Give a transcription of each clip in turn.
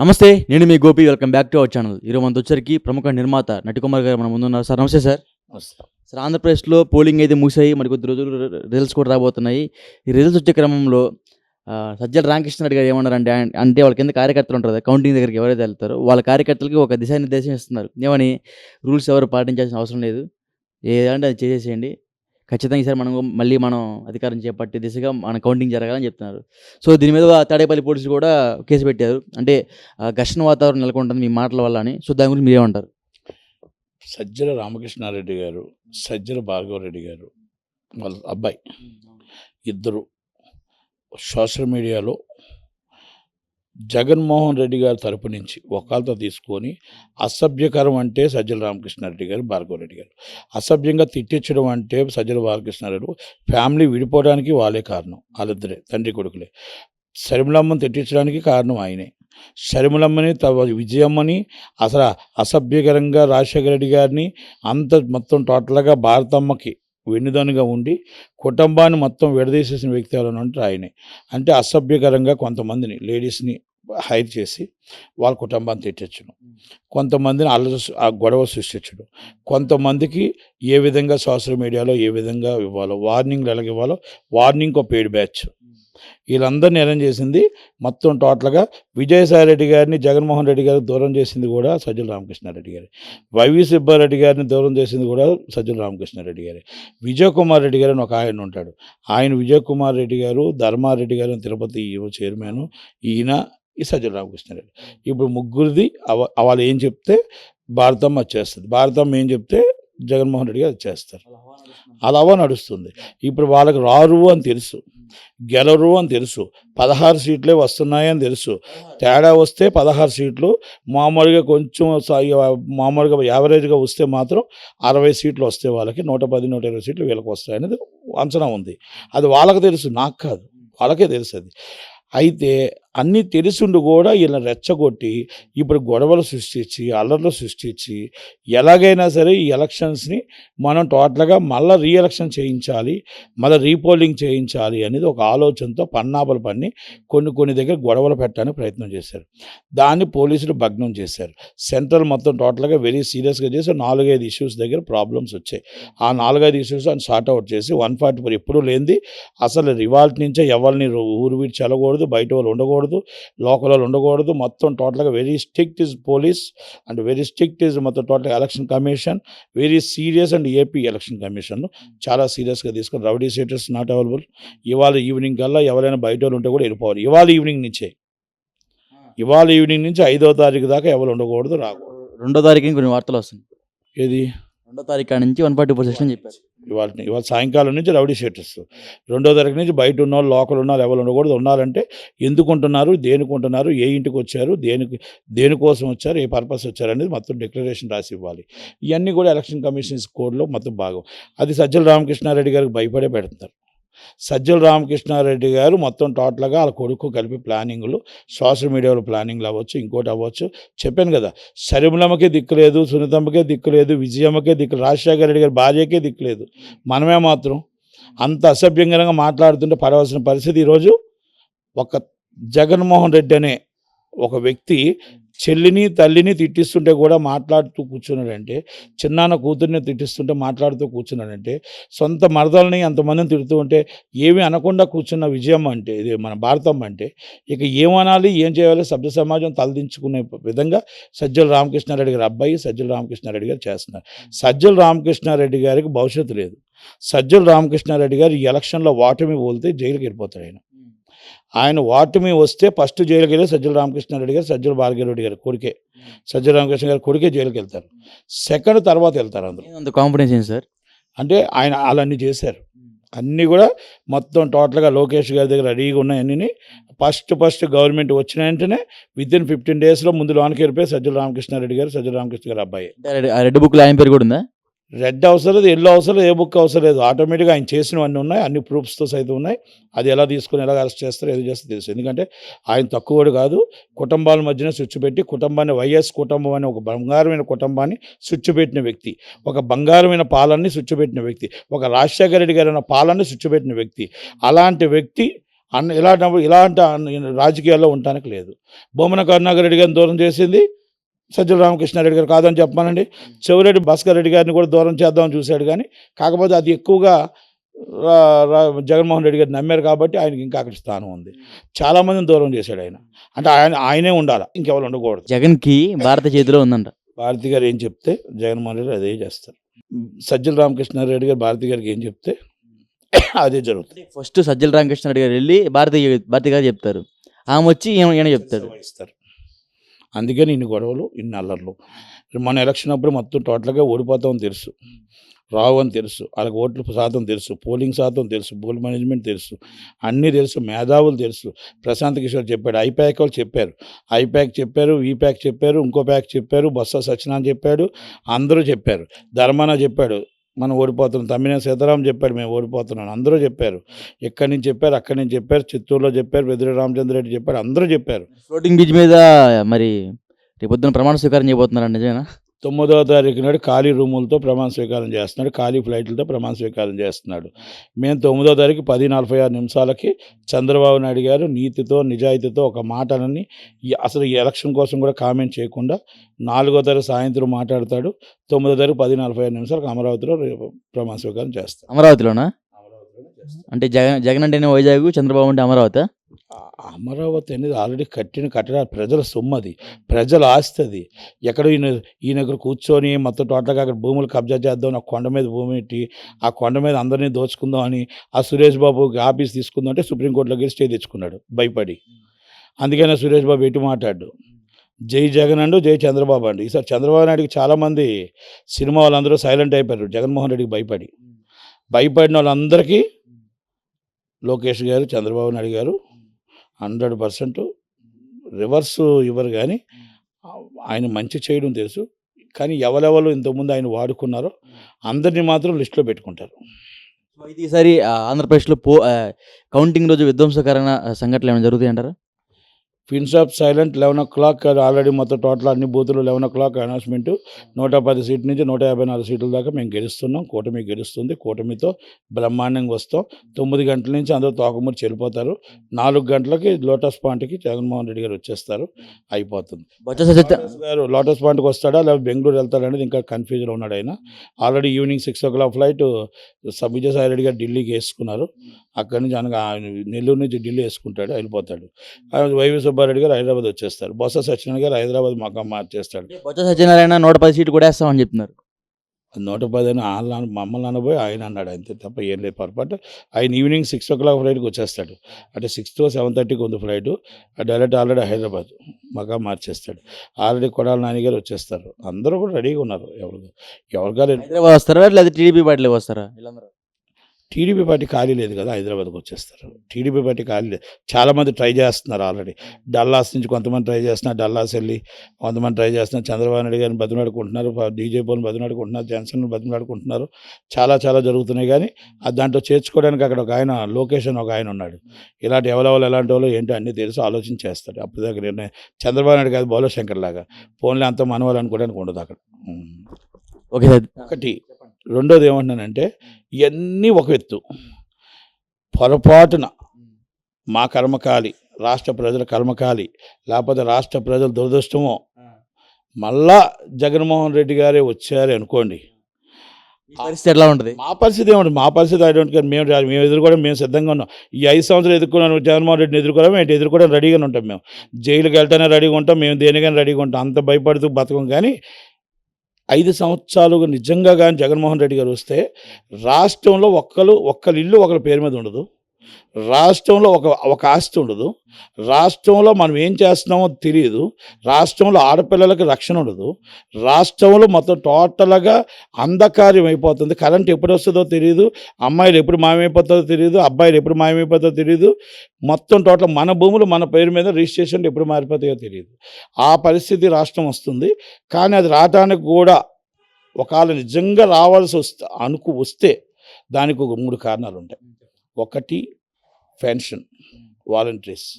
నమస్తే. నేను మీ Gopi. Welcome back to our channel. ఈరోజు మనతో వచ్చరికి ప్రముఖ నిర్మాత నటికుమార్ గారు మన ముందున్నారు. సార్ నమస్తే సార్. వస్తాం. సార్ ఆంధ్రప్రదేశ్‌లో పోలింగ్ అయితే ముగిసాయి. మరి కొద్ది రోజులు రిజల్ట్స్ కూడా రాబోతున్నాయి. ఈ రిజల్ట్స్ వచ్చే క్రమంలో సజ్జల రామకృష్ణారెడ్డి గారు ఏమన్నారంటే అంటే వాళ్ళ కింద కార్యకర్తలు ఉంటారు కదా! కౌంటింగ్ దగ్గరికి ఎవరైతే వెళ్తారో వాళ్ళ కార్యకర్తలకి ఒక దిశానిర్దేశం ఇస్తున్నారు. ఏమని రూల్స్ ఎవరు పాటించాల్సిన అవసరం లేదు. ఏదంటే అది చేసేసేయండి. ఖచ్చితంగా ఈసారి మనం అధికారం చేపట్టే దిశగా మన కౌంటింగ్ జరగాలని చెప్తున్నారు. సో దీని మీద తాడేపల్లి పోలీసులు కూడా కేసు పెట్టారు. అంటే ఘర్షణ వాతావరణం నెలకొంటుంది మీ మాటల వల్ల అని. సో దాని గురించి మీరేమంటారు? సజ్జల రామకృష్ణారెడ్డి గారు, సజ్జల భార్గవరెడ్డి గారు వాళ్ళ అబ్బాయి ఇద్దరు సోషల్ మీడియాలో జగన్మోహన్ రెడ్డి గారి తరపు నుంచి వకాల్తా తీసుకొని అసభ్యకరం అంటే సజ్జల రామకృష్ణారెడ్డి గారు, భార్గవరెడ్డి గారు అసభ్యంగా తిట్టించడం అంటే సజ్జల బాలకృష్ణారెడ్డి ఫ్యామిలీ విడిపోవడానికి వాళ్ళే కారణం. వాళ్ళిద్దరే తండ్రి కొడుకులే. షర్మిలమ్మని తిట్టించడానికి కారణం ఆయనే. షర్మిలమ్మని విజయమ్మని అసలు అసభ్యకరంగా రాజశేఖర రెడ్డి గారిని మొత్తం టోటల్గా భారతమ్మకి వెన్నుదనుగా ఉండి కుటుంబాన్ని మొత్తం విడదీసేసిన వ్యక్తి ఎవరైనా అంటే ఆయనే. అంటే అసభ్యకరంగా కొంతమందిని లేడీస్ని హైర్ చేసి వాళ్ళ కుటుంబాన్ని తిట్టచ్చు, కొంతమందిని ఆ గొడవ సృష్టించడం, కొంతమందికి ఏ విధంగా సోషల్ మీడియాలో ఏ విధంగా ఇవ్వాలో వార్నింగ్లు ఎలాగ ఇవ్వాలో వార్నింగ్ ఒక పెయిడ్ బ్యాచ్ వీళ్ళందరినీ అరేంజ్ చేసింది. మొత్తం టోటల్గా విజయసాయిరెడ్డి గారిని జగన్మోహన్ రెడ్డి గారికి దూరం చేసింది కూడా సజ్జల రామకృష్ణారెడ్డి గారి. వైవి సుబ్బారెడ్డి గారిని దూరం చేసింది కూడా సజ్జల రామకృష్ణారెడ్డి గారి. విజయ్ కుమార్ రెడ్డి గారు అని ఒక ఆయన ఉంటాడు. ఆయన విజయ్ కుమార్ రెడ్డి గారు, ధర్మారెడ్డి గారు తిరుపతి చైర్మన్, ఈయన ఈ సజ్జల రామకృష్ణారెడ్డి. ఇప్పుడు ముగ్గురిది వాళ్ళు ఏం చెప్తే భారతమ్మ వచ్చేస్తుంది, భారతమ్మ ఏం చెప్తే జగన్మోహన్ రెడ్డి గారు వచ్చేస్తారు. అలా నడుస్తుంది. ఇప్పుడు వాళ్ళకి రారు అని తెలుసు, గెలరు అని తెలుసు, 16 సీట్లే వస్తున్నాయని తెలుసు. తేడా వస్తే 16 సీట్లు, మామూలుగా కొంచెం మామూలుగా యావరేజ్గా వస్తే మాత్రం 60 సీట్లు వస్తే వాళ్ళకి 110, 120 సీట్లు వీళ్ళకి వస్తాయనేది అంచనా ఉంది. అది వాళ్ళకి తెలుసు, నాకు కాదు, వాళ్ళకే తెలుసు అది. అయితే అన్నీ తెలిసిండు కూడా వీళ్ళని రెచ్చగొట్టి ఇప్పుడు గొడవలు సృష్టించి అల్లర్లు సృష్టించి ఎలాగైనా సరే ఈ ఎలక్షన్స్ని మనం టోటల్గా మళ్ళీ రీఎలక్షన్ చేయించాలి, మళ్ళీ రీపోలింగ్ చేయించాలి అనేది ఒక ఆలోచనతో పన్నాపలు పన్ని కొన్ని దగ్గర గొడవలు పెట్టడానికి ప్రయత్నం చేశారు. దాన్ని పోలీసులు భగ్నం చేశారు. సెంట్రల్ మొత్తం టోటల్గా వెరీ సీరియస్గా చేసి 4-5 ఇష్యూస్ దగ్గర ప్రాబ్లమ్స్ వచ్చాయి. ఆ 4-5 ఇష్యూస్ అని సార్ట్అవుట్ చేసి 144 ఎప్పుడూ లేనిది అసలు రివాల్ట్ నుంచే ఎవరిని ఊరు వీడి చెల్లకూడదు, బయట వాళ్ళు ఉండకూడదు, లోకల్ వాళ్ళు ఉండకూడదు. మొత్తం టోటల్గా very strict is police and very strict is మొత్తం total election commission very serious. And AP election commission చాలా సీరియస్గా తీసుకొని రౌడీ షీటర్స్ నాట్ అవైలబుల్. ఇవాళ ఈవినింగ్ కల్లా ఎవరైనా బయట వాళ్ళు ఉంటే కూడా వెళ్ళిపోవాలి. ఇవాళ ఈవినింగ్ నుంచి 5వ తారీఖు దాకా ఎవరు ఉండకూడదు, రాకూడదు. 2వ తారీఖున కొన్ని వార్తలు వస్తుంది. ఏది 2వ తారీఖు నుంచి 144 సెక్షన్ చెప్పారు. ఇవాళ సాయంకాలం నుంచి రౌడీ షీటర్స్, 2వ తారీఖు నుంచి బయట ఉన్నవాళ్ళు లోకల్ ఉన్నవాళ్ళు ఎవరు ఉండకూడదు. ఉండాలంటే ఎందుకు ఉంటున్నారు, దేనికి ఉంటున్నారు, ఏ ఇంటికి వచ్చారు, దేనికోసం వచ్చారు, ఏ పర్పస్ వచ్చారు అనేది మొత్తం డిక్లరేషన్ రాసి ఇవ్వాలి. ఇవన్నీ కూడా ఎలక్షన్ కమిషన్స్ కోడ్లో మొత్తం భాగం. అది సజ్జల రామకృష్ణారెడ్డి గారికి భయపడే పెడుతున్నారు. సజ్జల రామకృష్ణారెడ్డి గారు మొత్తం టోటల్గా వాళ్ళ కొడుకు కలిపి ప్లానింగ్లు, సోషల్ మీడియాలో ప్లానింగ్లు అవ్వచ్చు, ఇంకోటి అవ్వచ్చు. చెప్పాను కదా, షర్మిలమ్మకే దిక్కులేదు, సునీతమ్మకే దిక్కులేదు, విజయమ్మకే దిక్కులేదు, రాజశేఖర రెడ్డి గారి భార్యకే దిక్కులేదు. మనమే మాత్రం అంత అసభ్యంగా మాట్లాడుతుంటే పడవలసిన పరిస్థితి. ఈరోజు ఒక జగన్మోహన్ రెడ్డి అనే ఒక వ్యక్తి చెల్లిని తల్లిని తిట్టిస్తుంటే కూడా మాట్లాడుతూ కూర్చున్నాడంటే, చిన్నాన్న కూతుర్ని తిట్టిస్తుంటే మాట్లాడుతూ కూర్చున్నాడంటే, సొంత మరదల్ని అంతమందిని తిడుతూ ఉంటే ఏమీ అనకుండా కూర్చున్న విజయమ్మ అంటే, ఇది మన భారతమ్మ అంటే ఇక ఏమనాలి, ఏం చేయాలి, సభ్య సమాజం తలదించుకునే విధంగా సజ్జల రామకృష్ణారెడ్డి గారి అబ్బాయి సజ్జల రామకృష్ణారెడ్డి గారు చేస్తున్నారు. సజ్జల రామకృష్ణారెడ్డి గారికి భవిష్యత్తు లేదు. సజ్జల రామకృష్ణారెడ్డి గారు ఈ ఎలక్షన్లో ఓటమి పోలితే జైలుకి వెళ్ళిపోతారు. ఆయన ఓటమి వస్తే ఫస్ట్ జైలుకి వెళ్ళి సజ్జల రామకృష్ణారెడ్డి గారు, సజ్జల భార్గవరెడ్డి గారు కొడుకే, సజ్జల రామకృష్ణ గారి కొడుకే జైలుకి వెళ్తారు. సెకండ్ తర్వాత వెళ్తారు అందరూ. అంత కాన్ఫిడెన్స్ ఏంటి సార్? అంటే ఆయన అలాన్ని చేశారు. అన్నీ కూడా మొత్తం టోటల్గా లోకేష్ గారి దగ్గర రెడీగా ఉన్నాయన్నీ. ఫస్ట్ గవర్నమెంట్ వచ్చిన వెంటనే వితిన్ 15 డేస్లో ముందు లోనికి వెళ్ళిపోయి సజ్జల రామకృష్ణారెడ్డి గారు, సజ్జల రామకృష్ణ గారి అబ్బాయి. రెడ్ బుక్లో ఆయన పేరు కూడా ఉందా? రెడ్ అవసరం లేదు, ఎల్లో అవసరం లేదు, ఏ బుక్ అవసరం లేదు. ఆటోమేటిక్గా ఆయన చేసినవన్నీ ఉన్నాయి, అన్ని ప్రూఫ్స్తో సైతం ఉన్నాయి. అది ఎలా తీసుకొని ఎలా అరెస్ట్ చేస్తారో ఏది చేస్తే తెలుసు. ఎందుకంటే ఆయన తక్కువడు కాదు. కుటుంబాల మధ్యన స్విచ్ పెట్టి కుటుంబాన్ని వైఎస్ కుటుంబం అనే ఒక బంగారమైన కుటుంబాన్ని స్విచ్ పెట్టిన వ్యక్తి, ఒక బంగారమైన పాలన్ని స్విచ్ పెట్టిన వ్యక్తి, ఒక రాజశేఖర రెడ్డి గారి పాలన్ని స్విచ్ పెట్టిన వ్యక్తి. అలాంటి వ్యక్తి ఇలాంటి రాజకీయాల్లో ఉండటానికి లేదు. బొమ్మన కరుణాకర్ రెడ్డి గారిని దూరం చేసింది సజ్జల రామకృష్ణారెడ్డి గారు కాదని చెప్పానండి. చెవిరెడ్డి భాస్కర్ రెడ్డి గారిని కూడా దూరం చేద్దామని చూశాడు, కానీ కాకపోతే అది ఎక్కువగా జగన్మోహన్ రెడ్డి గారు నమ్మారు కాబట్టి ఆయనకి ఇంకా అక్కడ స్థానం ఉంది. చాలామందిని దూరం చేశాడు ఆయన. అంటే ఆయనే ఉండాలి, ఇంకెవరు ఉండకూడదు. జగన్కి భారత చేతిలో ఉందంట. భారతి గారు ఏం చెప్తే జగన్మోహన్ రెడ్డి అదే చేస్తారు. సజ్జల రామకృష్ణారెడ్డి గారు భారతి గారికి ఏం చెప్తే అదే జరుగుతుంది. ఫస్ట్ సజ్జల రామకృష్ణారెడ్డి గారు వెళ్ళి భారతి గారు చెప్తారు, ఆమె వచ్చి ఈయన చెప్తాడు. ఇస్తారు. అందుకని ఇన్ని గొడవలు, ఇన్ని అల్లర్లు. మన ఎలక్షన్ అప్పుడు మొత్తం టోటల్గా ఓడిపోతామని తెలుసు, రావు అని తెలుసు, వాళ్ళకి ఓట్ల శాతం తెలుసు, పోలింగ్ శాతం తెలుసు, పోల్ మేనేజ్మెంట్ తెలుసు, అన్నీ తెలుసు, మేధావులు తెలుసు. ప్రశాంత్ కిషోర్ చెప్పాడు, ఐప్యాక్ వాళ్ళు చెప్పారు, ఐప్యాక్ చెప్పారు, వీప్యాక్ చెప్పారు, ఇంకో ప్యాక్ చెప్పారు, బొత్స సత్యనారాయణ చెప్పాడు, అందరూ చెప్పారు, ధర్మాన చెప్పాడు మనం ఓడిపోతున్నాం, తమ్మినేని సీతారాం చెప్పాడు మేము ఓడిపోతున్నాం, అందరూ చెప్పారు. ఎక్కడి నుంచి చెప్పారు, అక్కడి నుంచి చెప్పారు, చిత్తూరులో చెప్పారు, పెద్దిరెడ్డి రామచంద్రరెడ్డి చెప్పారు, అందరూ చెప్పారు. ఫ్లోటింగ్ బ్రిడ్జ్ మీద మరి రేపొద్దున ప్రమాణ స్వీకారం చేయబోతున్నారండి, నిజమేనా? 9వ తారీఖు నాడు ఖాళీ రూములతో ప్రమాణ స్వీకారం చేస్తున్నాడు, ఖాళీ ఫ్లైట్లతో ప్రమాణ స్వీకారం చేస్తున్నాడు. మేము 9వ తారీఖు 10:46 చంద్రబాబు నాయుడు గారు నీతితో నిజాయితీతో ఒక మాటలని అసలు ఈ ఎలక్షన్ కోసం కూడా కామెంట్ చేయకుండా 4వ తారీఖు సాయంత్రం మాట్లాడతాడు. 9వ తారీఖు 10:45 అమరావతిలో ప్రమాణ స్వీకారం చేస్తాడు. అమరావతిలోనా? అంటే జగన్ అంటేనే వైజాగ్, చంద్రబాబు అంటే అమరావతి. అమరావతి అనేది ఆల్రెడీ కట్టిన కట్టడా ప్రజల సొమ్మది, ప్రజల ఆస్తి అది. ఎక్కడో ఈయన దగ్గర కూర్చొని మొత్తం టోటల్గా అక్కడ భూములు కబ్జా చేద్దాం, ఆ కొండ మీద భూమి పెట్టి ఆ కొండ మీద అందరినీ దోచుకుందాం అని ఆ సురేష్ బాబు ఆఫీస్ తీసుకుందాం అంటే సుప్రీంకోర్టులోకి స్టే తెచ్చుకున్నాడు భయపడి. అందుకనే సురేష్ బాబు ఎటు మాట్లాడు, జై జగన్ అండు, జై చంద్రబాబు అండు. ఈసారి చంద్రబాబు నాయుడికి చాలామంది సినిమా వాళ్ళందరూ సైలెంట్ అయిపోయారు జగన్మోహన్ రెడ్డికి భయపడిన వాళ్ళందరికీ లోకేష్ గారు, చంద్రబాబు నాయుడు గారు 100% రివర్స్ ఇవ్వరు. కానీ ఆయన మంచి చేయడం తెలుసు, కానీ ఎవరెవరు ఇంతకుముందు ఆయన వాడుకున్నారో అందరినీ మాత్రం లిస్టులో పెట్టుకుంటారు. అయితే ఈసారి ఆంధ్రప్రదేశ్లో కౌంటింగ్ రోజు విధ్వంసకరమైన సంఘటనలు ఏమైనా జరుగుతాయి అంటారా? Pins of silent 11 o'clock already మొత్తం టోటల్ అన్ని బూతులు 11 o'clock అనౌన్స్మెంట్. 110 సీట్ల నుంచి 154 సీట్ల దాకా మేము గెలుస్తున్నాం, కూటమి గెలుస్తుంది, కూటమితో బ్రహ్మాండంగా వస్తాం. 9 గంటల నుంచి అందరూ తోకముడి చెల్లిపోతారు, 4 గంటలకి లోటస్ పాయింట్కి జగన్మోహన్ రెడ్డి గారు వచ్చేస్తారు, అయిపోతుంది. గారు లోటస్ పాయింట్కి వస్తాడా లేదా బెంగళూరు వెళ్తాడా అనేది ఇంకా కన్ఫ్యూజన్ ఉన్నాడు ఆయన. Already evening 6 o'clock flight Vijayasai Reddy గారు ఢిల్లీకి వేసుకున్నారు, అక్కడి నుంచి నెల్లూరు నుంచి ఢిల్లీ వేసుకుంటాడు, వెళ్ళిపోతాడు. వైవి సుబ్బారెడ్డి గారు హైదరాబాద్ వచ్చేస్తారు, బొత్స సత్యనారాయణ గారు హైదరాబాద్ మకాం మార్చేస్తాడు. బొత్స సత్యనారాయణ 110 సీట్లు కూడా వేస్తామని చెప్తున్నారు. 110 అని మమ్మల్ని అనబోయి ఆయన అన్నాడు, అంతే తప్ప ఏం లేదు పొరపాటు. ఆయన ఈవినింగ్ 6 o'clock ఫ్లైట్కి వచ్చేస్తాడు, అంటే 6 to 7:30 ఉంది ఫ్లైట్. డైరెక్ట్ ఆల్రెడీ హైదరాబాద్ మకాం మార్చేస్తాడు. ఆల్రెడీ కొడాలి నాని గారు వచ్చేస్తారు, అందరూ కూడా రెడీగా ఉన్నారు. ఎవరికారు హైదరాబాద్ వస్తారా లేదా టీడీపీ పార్టీలో వస్తారా? టీడీపీ పార్టీ ఖాళీ లేదు కదా, హైదరాబాద్కి వచ్చేస్తారు. టీడీపీ పార్టీ ఖాళీ లేదు, చాలామంది ట్రై చేస్తున్నారు. ఆల్రెడీ డల్లాస్ నుంచి కొంతమంది ట్రై చేస్తున్నారు, డల్లాస్ వెళ్ళి కొంతమంది ట్రై చేస్తున్నారు. చంద్రబాబు నాయుడు గారిని బతిమలాడుకుంటున్నారు, డీజేపీని బతిమలాడుకుంటున్నారు, జనసేనని బతిమలాడుకుంటున్నారు, చాలా జరుగుతున్నాయి. కానీ దాంట్లో చేర్చుకోవడానికి అక్కడ ఒక ఆయన లోకేష్ అని ఒక ఆయన ఉన్నాడు. ఇలాంటి ఎవరెవరు ఎలాంటి వాళ్ళు ఏంటో అన్నీ తెలుసు, ఆలోచన చేస్తాడు. అప్పుడు దగ్గర నిర్ణయం చంద్రబాబు నాయుడు కాదు, బౌలో శంకర్ లాగా ఫోన్లో అంత మనవాళ్ళు అనుకోవడానికి ఉండదు అక్కడ. ఒకటి. రెండోది ఏమంటున్నానంటే, ఇవన్నీ ఒక ఎత్తు, పొరపాటున మా కర్మకాలి, రాష్ట్ర ప్రజల కర్మకాలి, లేకపోతే రాష్ట్ర ప్రజల దురదృష్టమో మళ్ళా జగన్మోహన్ రెడ్డి గారే వచ్చారు అనుకోండి, పరిస్థితి ఎట్లా ఉంటుంది? మా పరిస్థితి ఏమంటుంది? మా పరిస్థితి ఐ డోంట్ కేర్. మేము ఎదుర్కోవడం మేము సిద్ధంగా ఉన్నాం. ఈ 5 సంవత్సరాలు ఎదుర్కొన్నాను జగన్మోహన్ రెడ్డిని ఎదుర్కోవడం ఏంటి, ఎదుర్కోవడం రెడీగానే ఉంటాం. మేము జైలుకి వెళ్తానే రెడీగా ఉంటాం, మేము దేనికైనా రెడీగా ఉంటాం, అంత భయపడుతూ బతకం. కానీ 5 సంవత్సరాలు నిజంగా కానీ జగన్మోహన్ రెడ్డి గారు వస్తే రాష్ట్రంలో ఒక్కరి ఇల్లు ఒకరి పేరు మీద ఉండదు, రాష్ట్రంలో ఒక ఆస్తి ఉండదు, రాష్ట్రంలో మనం ఏం చేస్తున్నామో తెలియదు, రాష్ట్రంలో ఆడపిల్లలకి రక్షణ ఉండదు, రాష్ట్రంలో మొత్తం టోటల్గా అంధకార్యం అయిపోతుంది. కరెంట్ ఎప్పుడు వస్తుందో తెలియదు, అమ్మాయిలు ఎప్పుడు మాయమైపోతుందో తెలియదు, అబ్బాయిలు ఎప్పుడు మాయమైపోతుందో తెలియదు, మొత్తం టోటల్ మన భూములు మన పేరు మీద రిజిస్ట్రేషన్ ఎప్పుడు మారిపోతాయో తెలియదు. ఆ పరిస్థితి రాష్ట్రం వస్తుంది. కానీ అది రావడానికి కూడా ఒకవేళ నిజంగా రావాల్సి వస్తే దానికి ఒక 3 కారణాలు ఉంటాయి. ఒకటి పెన్షన్, వాలంటీర్స్.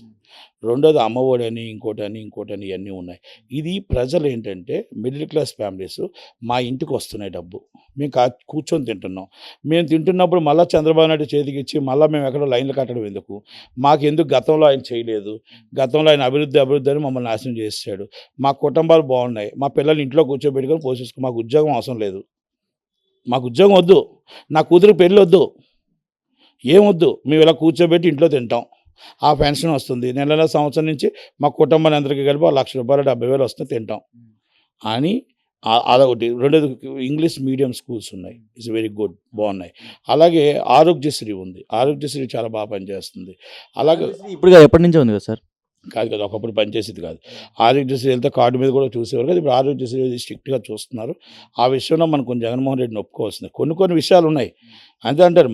రెండోది అమ్మఒడి అని, ఇంకోటని ఇవన్నీ ఉన్నాయి. ఇది ప్రజలు ఏంటంటే మిడిల్ క్లాస్ ఫ్యామిలీస్ మా ఇంటికి వస్తున్నాయి డబ్బు. మేము కూర్చొని తింటున్నాం. మేము తింటున్నప్పుడు మళ్ళా చంద్రబాబు నాయుడు చేతికిచ్చి మళ్ళా మేము ఎక్కడో లైన్లు కట్టడం ఎందుకు? మాకెందుకు గతంలో ఆయన చేయలేదు? గతంలో ఆయన అభివృద్ధి అని మమ్మల్ని నాశనం చేసేసాడు. మా కుటుంబాలు బాగున్నాయి. మా పిల్లల్ని ఇంట్లో కూర్చోబెట్టుకొని మాకు ఉద్యోగం అవసరం లేదు. మాకు ఉద్యోగం వద్దు. నా కూతురికి పెళ్ళొద్దు. ఏమొద్దు. మేము ఇలా కూర్చోబెట్టి ఇంట్లో తింటాం. ఆ పెన్షన్ వస్తుంది. నెల సంవత్సరం నుంచి మా కుటుంబాన్ని అందరికీ కలిపి రూ. 1,00,000 70,000 వస్తుంది తింటాం అని అదొకటి. రెండోది ఇంగ్లీష్ మీడియం స్కూల్స్ ఉన్నాయి. ఇట్స్ వెరీ గుడ్, బాగున్నాయి. అలాగే ఆరోగ్యశ్రీ ఉంది. ఆరోగ్యశ్రీ చాలా బాగా పనిచేస్తుంది. అలాగే ఇప్పుడు ఎప్పటి నుంచే ఉంది కదా సార్? కాదు ఒకప్పుడు పనిచేసేది కాదు. ఆరోగ్యశ్రీ వెళ్తే కార్డు మీద కూడా చూసేవారు కదా. ఇప్పుడు ఆరోగ్యశ్రీ స్ట్రిక్ట్గా చూస్తున్నారు. ఆ విషయంలో మనం కొంచెం జగన్మోహన్ రెడ్డిని ఒప్పుకోవాల్సింది. కొన్ని విషయాలు ఉన్నాయి. అంతే అంటారు,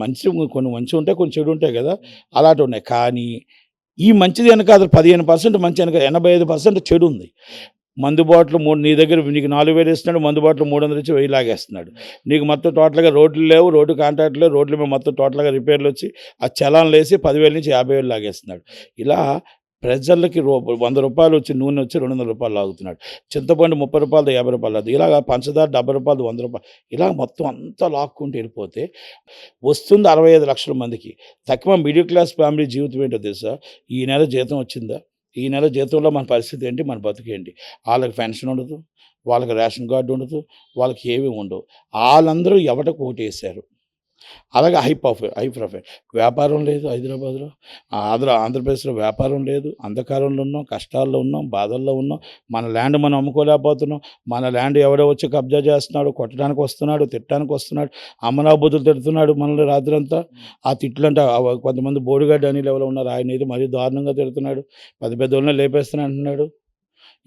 కొన్ని మంచి ఉంటాయి, కొన్ని చెడు ఉంటాయి కదా, అలాంటివి ఉన్నాయి. కానీ ఈ మంచిది వెనక అది 15% మంచి వెనక 85% చెడు ఉంది. మందు బాటిల్ నీ దగ్గర నీకు 4,000 ఇస్తున్నాడు, మందు బాటిల్ 300 ఇచ్చి 1,000 లాగేస్తున్నాడు. నీకు మొత్తం టోటల్గా రోడ్లు లేవు, రోడ్డు కాంట్రాక్ట్ లేవు, రోడ్ల మీద మొత్తం టోటల్గా రిపేర్లు వచ్చి ఆ చలాన్లు వేసి 10,000 నుంచి 50,000 లాగేస్తున్నాడు. ఇలా ప్రజలకి 100 రూపాయలు వచ్చి నూనె వచ్చి 200 రూపాయలు లాగుతున్నాడు. చింతపండు 30 రూపాయలు 50 రూపాయలు అది. ఇలాగ పంచదార 70 రూపాయలు 100 రూపాయలు, ఇలా మొత్తం అంతా లాక్కుంటూ వెళ్ళిపోతే వస్తుంది 65 లక్షల మందికి. తక్కువ మిడిల్ క్లాస్ ఫ్యామిలీ జీవితం ఏంటో తెలుసా? ఈ నెల జీతం వచ్చిందా? ఈ నెల జీతంలో మన పరిస్థితి ఏంటి, మన బతుకేంటి? వాళ్ళకి పెన్షన్ ఉండదు, వాళ్ళకి రేషన్ కార్డు ఉండదు, వాళ్ళకి ఏమీ ఉండవు. వాళ్ళందరూ ఎవటకు ఓటేశారు. అలాగే హై ప్రొఫైల్ వ్యాపారం లేదు హైదరాబాద్లో. ఆంధ్రప్రదేశ్లో వ్యాపారం లేదు. అంధకారంలో ఉన్నాం, కష్టాల్లో ఉన్నాం, బాధల్లో ఉన్నాం. మన ల్యాండ్ మనం అమ్ముకోలేకపోతున్నాం. మన ల్యాండ్ ఎవడో వచ్చి కబ్జా చేస్తున్నాడు, కొట్టడానికి వస్తున్నాడు, తిట్టడానికి వస్తున్నాడు, అమ్మనాబుద్ధులు తిడుతున్నాడు మనల్ని రాత్రంతా. ఆ తిట్లంటే కొంతమంది బోడిగడ్డ అని లెవెల్లో ఉన్నారు, ఆయన అయితే మరీ దారుణంగా తిడుతున్నాడు. పెద్ద వాళ్ళని లేపేస్తాను అంటున్నాడు.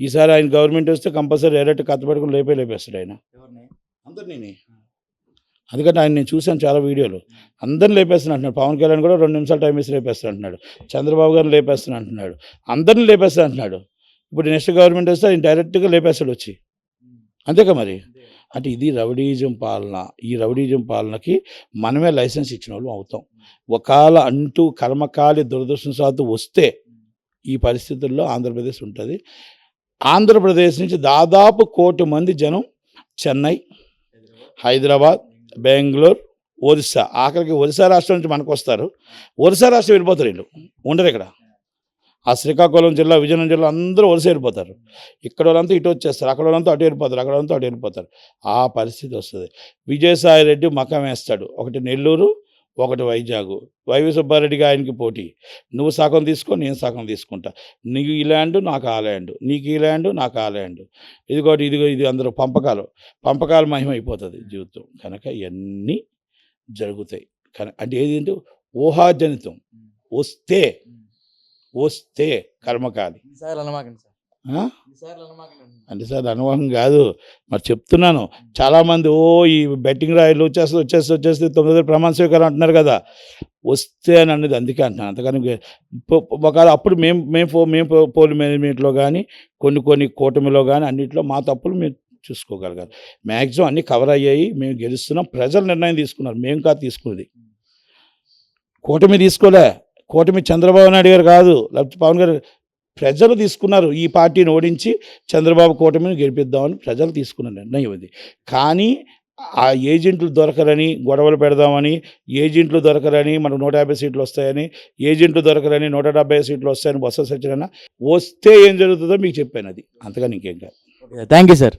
ఈసారి ఆయన గవర్నమెంట్ వస్తే కంపల్సరీ ఎర్రటి కత్తపెట్టుకుని లేపేస్తాడు ఆయన అందరినీ. అందుకంటే ఆయన నేను చూశాను చాలా వీడియోలు. అందరిని లేపేస్తాను అంటున్నాడు. పవన్ కళ్యాణ్ కూడా 2 నిమిషాలు టైం వేసి లేపేస్తాను అంటున్నాడు. చంద్రబాబు గారిని లేపేస్తాను అంటున్నాడు. అందరిని లేపేస్తాను అంటున్నాడు. ఇప్పుడు నెక్స్ట్ గవర్నమెంట్ వస్తే ఆయన డైరెక్ట్గా లేపేస్తాడు వచ్చి. అంతేకా మరి. అంటే ఇది రౌడీజం పాలన. ఈ రౌడీజం పాలనకి మనమే లైసెన్స్ ఇచ్చిన వాళ్ళు అవుతాం. ఒకవేళ అంటూ కర్మకాలి దురదృష్టవశాత్తు వస్తే ఈ పరిస్థితుల్లో ఆంధ్రప్రదేశ్ ఉంటుంది. ఆంధ్రప్రదేశ్ నుంచి దాదాపు 1 కోటి మంది జనం చెన్నై, హైదరాబాద్, బెంగళూరు, ఒరిస్సా, ఆఖరికి ఒరిస్సా రాష్ట్రం నుంచి మనకు వస్తారు. ఒరిస్సా రాష్ట్రం వెళ్ళిపోతారు, వీళ్ళు ఉండరు ఇక్కడ. ఆ శ్రీకాకుళం జిల్లా, విజయనగరం జిల్లా అందరూ ఒరిస్సా వెళ్ళిపోతారు. ఇక్కడ వాళ్ళంతా ఇటు వచ్చేస్తారు, అక్కడ వాళ్ళంతా అటు వెళ్ళిపోతారు, అక్కడ వాళ్ళంతా అటు వెళ్ళిపోతారు. ఆ పరిస్థితి వస్తుంది. విజయసాయి రెడ్డి మకం వేస్తాడు. ఒకటి నెల్లూరు, ఒకటి వైజాగ్. వైవి సుబ్బారెడ్డికి ఆయనకి పోటీ. నువ్వు సగం తీసుకో, నేను సగం తీసుకుంటా. నీకు ఈ ల్యాండ్, నాకు ఆ ల్యాండ్, నీకు ఈ ల్యాండ్, నాకు ఆ ల్యాండ్. ఇది అందరూ పంపకాల మహిమ అయిపోతుంది జీవితం. కనుక ఇవన్నీ జరుగుతాయి. అంటే ఏంటంటే ఊహాజనితం. వస్తే కర్మకాలి. అంటే సార్ అనుభవం కాదు, మరి చెప్తున్నాను. చాలామంది ఈ బెట్టింగ్ రాయలు వచ్చేస్తే 9 ప్రమాణ స్వీకారం అంటున్నారు కదా, వస్తే అని అన్నది అందుకే అంటున్నాను. అంతకని ఒకవేళ అప్పుడు మేము పోల్ మేనేజ్మెంట్లో కానీ కొన్ని కూటమిలో కానీ అన్నింటిలో మా తప్పులు మేము చూసుకోగలిగారు. మ్యాక్సిమం అన్నీ కవర్ అయ్యాయి. మేము గెలుస్తున్నాం. ప్రజలు నిర్ణయం తీసుకున్నారు, మేము కాదు తీసుకున్నది. కూటమి తీసుకోలే. కూటమి చంద్రబాబు నాయుడు గారు కాదు, లేకపోతే పవన్ గారు, ప్రజలు తీసుకున్నారు. ఈ పార్టీని ఓడించి చంద్రబాబు కూటమిని గెలిపిద్దామని ప్రజలు తీసుకున్న నిర్ణయం ఇది. కానీ ఆ ఏజెంట్లు దొరకరని గొడవలు పెడదామని, ఏజెంట్లు దొరకరని మనకు 150 సీట్లు వస్తాయని, ఏజెంట్లు దొరకరని 170 సీట్లు వస్తాయని బొత్స సత్యనారాయణ వస్తే ఏం జరుగుతుందో మీకు చెప్పాను. అది అంతగా ఇంకేం కాదు. Thank you sir.